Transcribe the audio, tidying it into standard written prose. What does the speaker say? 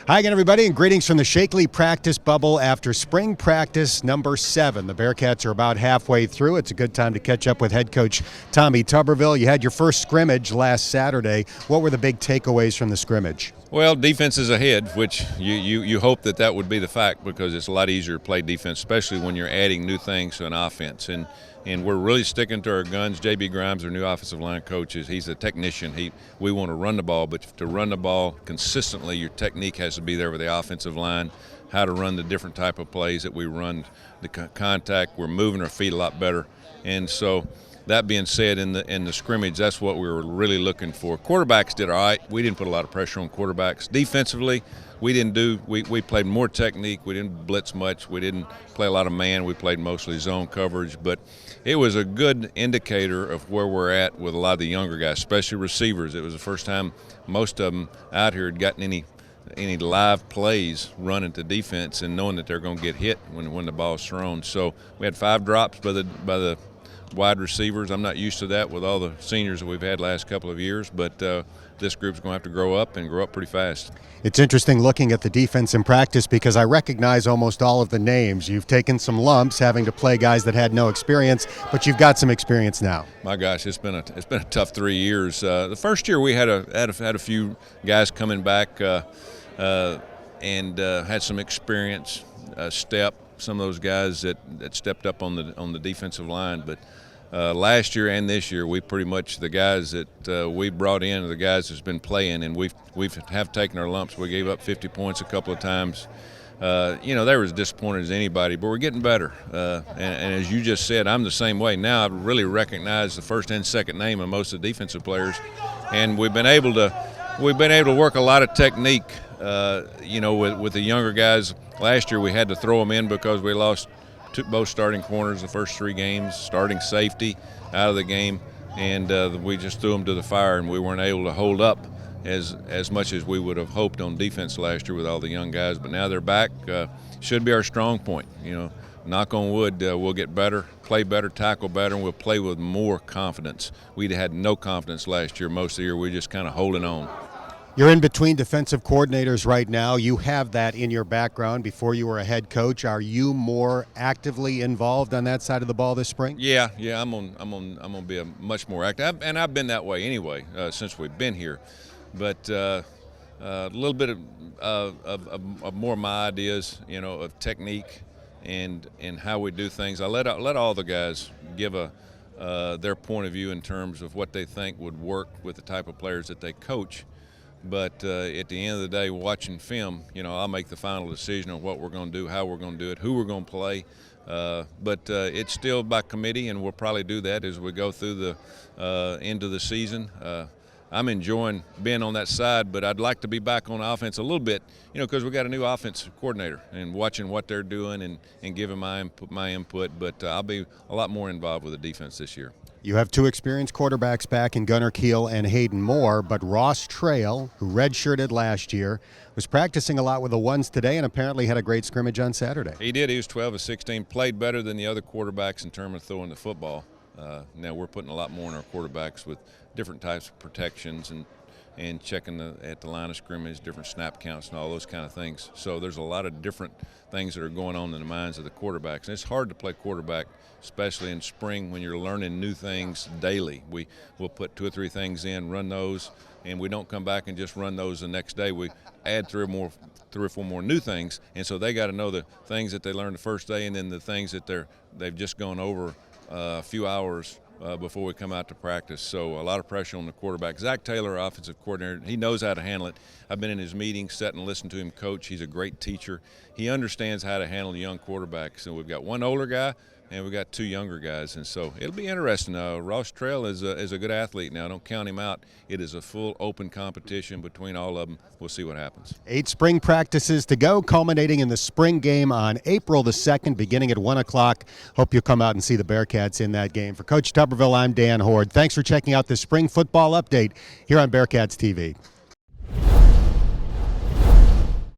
Hi again, everybody, and greetings from the Shakely practice bubble after spring practice number 7. The Bearcats are about halfway through. It's a good time to catch up with head coach Tommy Tuberville. You had your first scrimmage last Saturday. What were the big takeaways from the scrimmage? Well, defense is ahead, which you hope that would be the fact, because it's a lot easier to play defense, especially when you're adding new things to an offense. And we're really sticking to our guns. J.B. Grimes, our new offensive line coach, he's a technician. We want to run the ball, but to run the ball consistently, your technique has to be there with the offensive line, how to run the different type of plays that we run, the contact. We're moving our feet a lot better. And so that being said, in the scrimmage, that's what we were really looking for. Quarterbacks did all right. We didn't put a lot of pressure on quarterbacks. Defensively, we played more technique. We didn't blitz much. We didn't play a lot of man. We played mostly zone coverage. But it was a good indicator of where we're at with a lot of the younger guys, especially receivers. It was the first time most of them out here had gotten any live plays running to defense and knowing that they're going to get hit when the ball's thrown. So we had 5 drops by the wide receivers. I'm not used to that with all the seniors that we've had last couple of years, but this group's going to have to grow up pretty fast. It's interesting looking at the defense in practice because I recognize almost all of the names. You've taken some lumps having to play guys that had no experience, but you've got some experience now. My gosh, it's been a tough 3 years. The first year we had a few guys coming back and had some experience. Some of those guys that stepped up on the defensive line, but last year and this year, we pretty much, the guys that we brought in are the guys that's been playing, and we've taken our lumps. We gave up 50 points a couple of times. They were as disappointed as anybody, but we're getting better. And as you just said, I'm the same way. Now I really recognize the first and second name of most of the defensive players, and we've been able to work a lot of technique. With the younger guys. Last year we had to throw them in because we lost both starting corners the first 3 games, starting safety out of the game, and we just threw them to the fire, and we weren't able to hold up as much as we would have hoped on defense last year with all the young guys. But now they're back. Should be our strong point. Knock on wood, we'll get better, play better, tackle better, and we'll play with more confidence. We had no confidence last year. Most of the year we just kind of holding on. You're in between defensive coordinators right now. You have that in your background before you were a head coach. Are you more actively involved on that side of the ball this spring? Yeah. I'm gonna be much more active, and I've been that way anyway since we've been here. But a little bit of more of my ideas, of technique and how we do things. I let all the guys give their point of view in terms of what they think would work with the type of players that they coach. But at the end of the day, watching film, I'll make the final decision on what we're going to do, how we're going to do it, who we're going to play. But it's still by committee, and we'll probably do that as we go through the end of the season. I'm enjoying being on that side, but I'd like to be back on offense a little bit, because we got a new offensive coordinator, and watching what they're doing and giving my input. But I'll be a lot more involved with the defense this year. You have 2 experienced quarterbacks back in Gunnar Keel and Hayden Moore, but Ross Trail, who redshirted last year, was practicing a lot with the ones today and apparently had a great scrimmage on Saturday. He did. He was 12 of 16, played better than the other quarterbacks in terms of throwing the football. Now we're putting a lot more on our quarterbacks with different types of protections and checking at the line of scrimmage, different snap counts and all those kind of things. So there's a lot of different things that are going on in the minds of the quarterbacks. And it's hard to play quarterback, especially in spring when you're learning new things daily. We'll put 2 or 3 things in, run those, and we don't come back and just run those the next day. We add 3 or 4 more new things, and so they got to know the things that they learned the first day and then the things that they've just gone over a few hours before we come out to practice. So a lot of pressure on the quarterback. Zach Taylor, offensive coordinator, he knows how to handle it. I've been in his meetings, sat and listened to him coach. He's a great teacher. He understands how to handle young quarterbacks. So we've got 1 older guy and we've got 2 younger guys, and so it'll be interesting. Ross Trail is a good athlete now. Don't count him out. It is a full open competition between all of them. We'll see what happens. 8 spring practices to go, culminating in the spring game on April the 2nd, beginning at 1 o'clock. Hope you'll come out and see the Bearcats in that game. For Coach Tuberville, I'm Dan Hoard. Thanks for checking out the spring football update here on Bearcats TV.